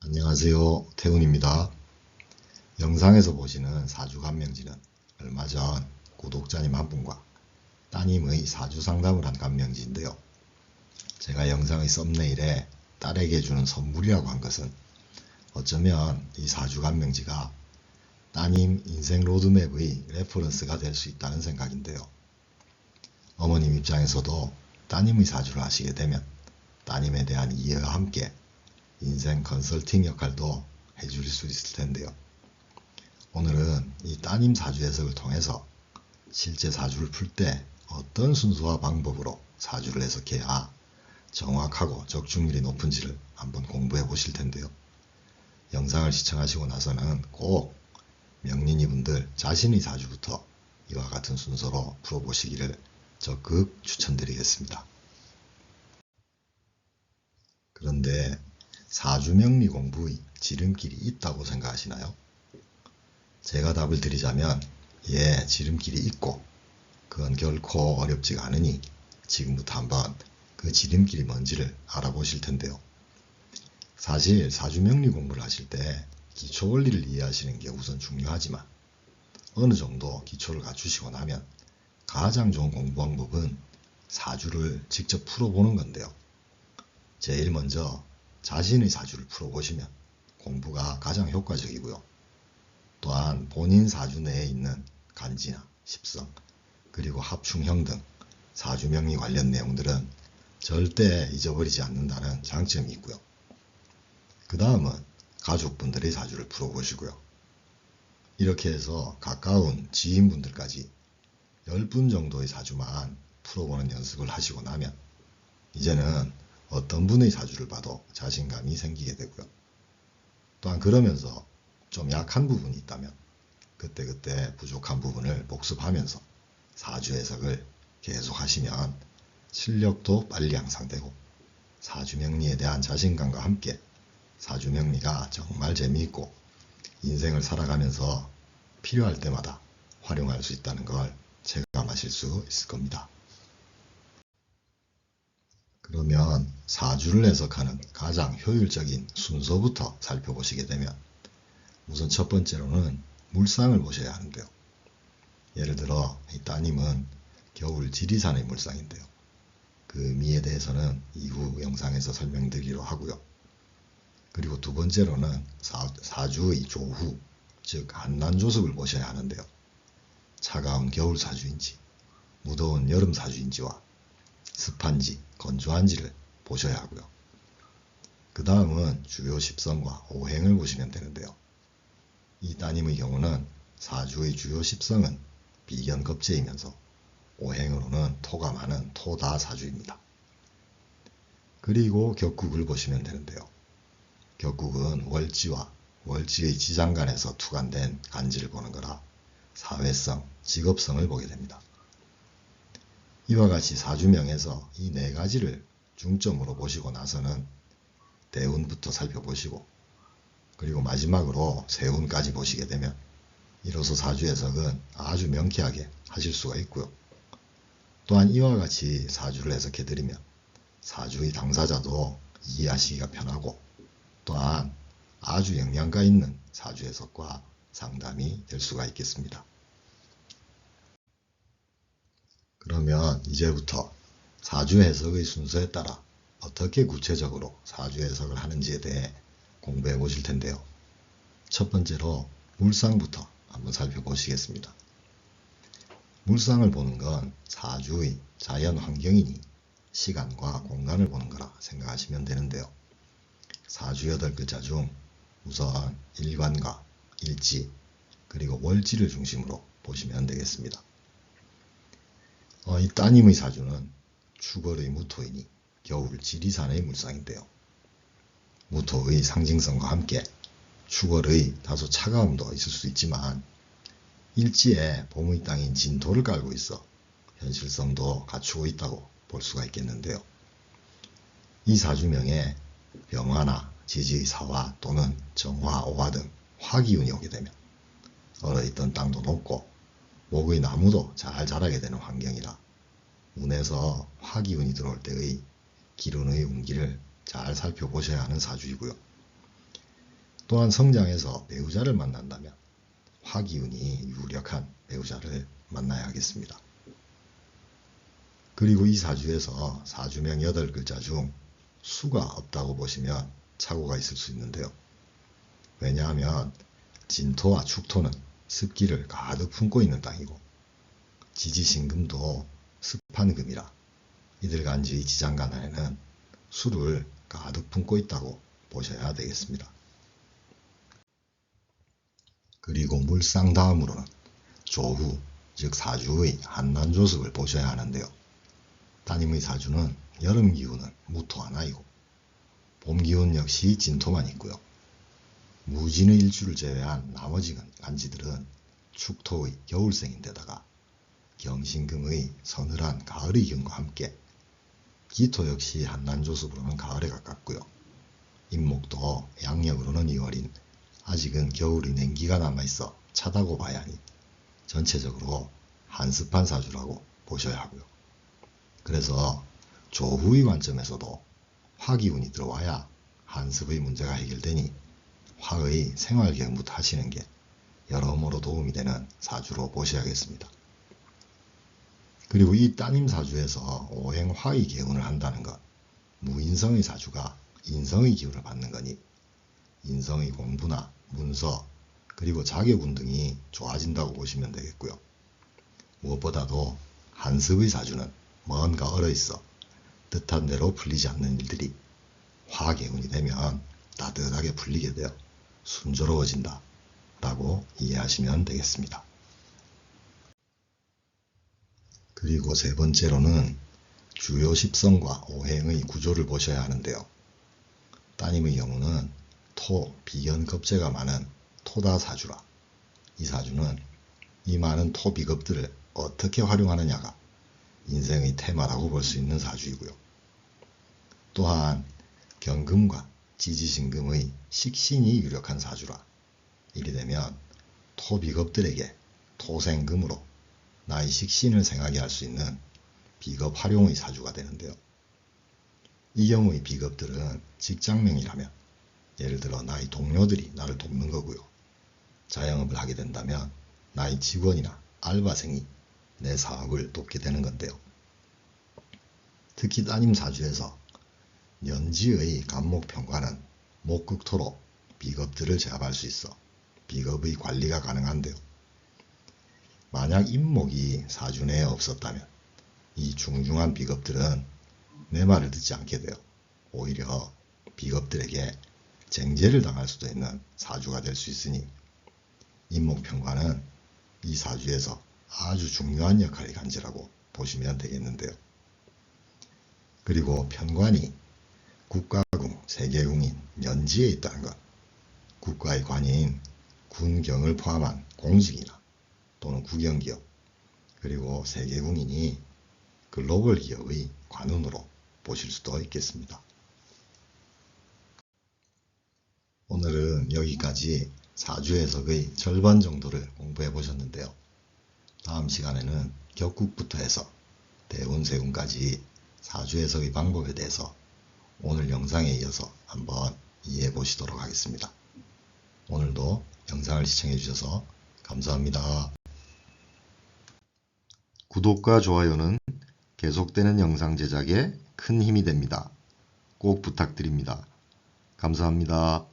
안녕하세요. 태훈입니다. 영상에서 보시는 사주간명지는 얼마 전 구독자님 한 분과 따님의 사주 상담을 한 간명지인데요. 제가 영상의 썸네일에 딸에게 주는 선물이라고 한 것은 어쩌면 이 사주간명지가 따님 인생 로드맵의 레퍼런스가 될 수 있다는 생각인데요. 어머님 입장에서도 따님의 사주를 아시게 되면 따님에 대한 이해와 함께 인생 컨설팅 역할도 해줄 수 있을 텐데요. 오늘은 이 따님 사주 해석을 통해서 실제 사주를 풀 때 어떤 순서와 방법으로 사주를 해석해야 정확하고 적중률이 높은지를 한번 공부해 보실 텐데요. 영상을 시청하시고 나서는 꼭 명린이분들 자신의 사주부터 이와 같은 순서로 풀어보시기를 적극 추천드리겠습니다. 그런데 사주명리 공부의 지름길이 있다고 생각하시나요? 제가 답을 드리자면 예, 지름길이 있고 그건 결코 어렵지가 않으니 지금부터 한번 그 지름길이 뭔지를 알아보실 텐데요. 사실 사주명리 공부를 하실 때 기초 원리를 이해하시는 게 우선 중요하지만 어느 정도 기초를 갖추시고 나면 가장 좋은 공부 방법은 사주를 직접 풀어보는 건데요. 제일 먼저 자신의 사주를 풀어보시면 공부가 가장 효과적이고요. 또한 본인 사주 내에 있는 간지나 십성, 그리고 합충형 등 사주명리 관련 내용들은 절대 잊어버리지 않는다는 장점이 있고요. 그 다음은 가족분들의 사주를 풀어보시고요. 이렇게 해서 가까운 지인분들까지 10분 정도의 사주만 풀어보는 연습을 하시고 나면 이제는 어떤 분의 사주를 봐도 자신감이 생기게 되고요. 또한 그러면서 좀 약한 부분이 있다면 그때그때 부족한 부분을 복습하면서 사주 해석을 계속 하시면 실력도 빨리 향상되고 사주명리에 대한 자신감과 함께 사주명리가 정말 재미있고 인생을 살아가면서 필요할 때마다 활용할 수 있다는 걸 체감하실 수 있을 겁니다. 그러면 사주를 해석하는 가장 효율적인 순서부터 살펴보시게 되면 우선 첫 번째로는 물상을 보셔야 하는데요. 예를 들어 이 따님은 겨울 지리산의 물상인데요. 그 의미에 대해서는 이후 영상에서 설명드리기로 하고요. 그리고 두 번째로는 사주의 조후, 즉 한난조석을 보셔야 하는데요. 차가운 겨울 사주인지 무더운 여름 사주인지와 습한지 건조한지를 보셔야 하고요. 그 다음은 주요 십성과 오행을 보시면 되는데요. 이 따님의 경우는 사주의 주요 십성은 비견겁재이면서 오행으로는 토가 많은 토다 사주입니다. 그리고 격국을 보시면 되는데요. 격국은 월지와 월지의 지장간에서 투간된 간지를 보는 거라 사회성, 직업성을 보게 됩니다. 이와 같이 사주명에서 이 네 가지를 중점으로 보시고 나서는 대운부터 살펴보시고 그리고 마지막으로 세운까지 보시게 되면 이로써 사주 해석은 아주 명쾌하게 하실 수가 있고요. 또한 이와 같이 사주를 해석해드리면 사주의 당사자도 이해하시기가 편하고 또한 아주 영양가 있는 사주 해석과 상담이 될 수가 있겠습니다. 그러면 이제부터 사주 해석의 순서에 따라 어떻게 구체적으로 사주 해석을 하는지에 대해 공부해 보실 텐데요. 첫 번째로 물상부터 한번 살펴보시겠습니다. 물상을 보는 건 사주의 자연 환경이니 시간과 공간을 보는 거라 생각하시면 되는데요. 사주 8글자 중 우선 일관과 일지 그리고 월지를 중심으로 보시면 되겠습니다. 이 따님의 사주는 축월의 무토이니 겨울 지리산의 물상인데요. 무토의 상징성과 함께 축월의 다소 차가움도 있을 수 있지만 일지에 봄의 땅인 진토를 깔고 있어 현실성도 갖추고 있다고 볼 수가 있겠는데요. 이 사주명에 병화나 지지의 사화 또는 정화, 오화 등 화기운이 오게 되면 얼어있던 땅도 녹고 목의 나무도 잘 자라게 되는 환경이라 운에서 화기운이 들어올 때의 기운의 운기를 잘 살펴보셔야 하는 사주이고요. 또한 성장해서 배우자를 만난다면 화기운이 유력한 배우자를 만나야 하겠습니다. 그리고 이 사주에서 사주명 8글자 중 수가 없다고 보시면 착오가 있을 수 있는데요. 왜냐하면 진토와 축토는 습기를 가득 품고 있는 땅이고 지지신금도 습한 금이라 이들간지의 지장간 안에는 수를 가득 품고 있다고 보셔야 되겠습니다. 그리고 물상 다음으로는 조후, 즉 사주의 한난조습을 보셔야 하는데요. 따님의 사주는 여름 기운은 무토 하나이고 봄 기운 역시 진토만 있고요. 무진의 일주를 제외한 나머지 간지들은 축토의 겨울생인데다가 경신금의 서늘한 가을의 기운과 함께 기토 역시 한난조습으로는 가을에 가깝고요. 임목도 양력으로는 2월인 아직은 겨울의 냉기가 남아있어 차다고 봐야 하니 전체적으로 한습한 사주라고 보셔야 하고요. 그래서 조후의 관점에서도 화기운이 들어와야 한습의 문제가 해결되니 화의 생활경부터 하시는 게 여러모로 도움이 되는 사주로 보셔야겠습니다. 그리고 이 따님 사주에서 오행화의 개운을 한다는 것, 무인성의 사주가 인성의 기운을 받는 거니 인성의 공부나 문서 그리고 자격운 등이 좋아진다고 보시면 되겠고요. 무엇보다도 한습의 사주는 뭔가 얼어있어 뜻한 대로 풀리지 않는 일들이 화개운이 되면 따뜻하게 풀리게 되어 순조로워진다 라고 이해하시면 되겠습니다. 그리고 세 번째로는 주요 십성과 오행의 구조를 보셔야 하는데요. 따님의 경우는 토, 비견겁재가 많은 토다 사주라 이 사주는 이 많은 토 비겁들을 어떻게 활용하느냐가 인생의 테마라고 볼 수 있는 사주이고요. 또한 경금과 지지신금의 식신이 유력한 사주라 이리 되면 토 비겁들에게 토생금으로 나의 식신을 생하게 할 수 있는 비겁 활용의 사주가 되는데요. 이 경우의 비겁들은 직장명이라면 예를 들어 나의 동료들이 나를 돕는 거고요. 자영업을 하게 된다면 나의 직원이나 알바생이 내 사업을 돕게 되는 건데요. 특히 따님 사주에서 년지의 간목편과는 목극토로 비겁들을 제압할 수 있어 비겁의 관리가 가능한데요. 만약 임목이 사주 내에 없었다면 이 중중한 비겁들은 내 말을 듣지 않게 되어 오히려 비겁들에게 쟁제를 당할 수도 있는 사주가 될 수 있으니 임목편과는 이 사주에서 아주 중요한 역할을 간지라고 보시면 되겠는데요. 그리고 편관이 국가궁, 세계궁인 년지에 있다는 것, 국가의 관인 군경을 포함한 공직이나 또는 국영기업 그리고 세계궁인이 글로벌 기업의 관운으로 보실 수도 있겠습니다. 오늘은 여기까지 사주 해석의 절반 정도를 공부해 보셨는데요. 다음 시간에는 격국부터 해서 대운세운까지 사주 해석의 방법에 대해서 오늘 영상에 이어서 한번 이해해 보시도록 하겠습니다. 오늘도 영상을 시청해 주셔서 감사합니다. 구독과 좋아요는 계속되는 영상 제작에 큰 힘이 됩니다. 꼭 부탁드립니다. 감사합니다.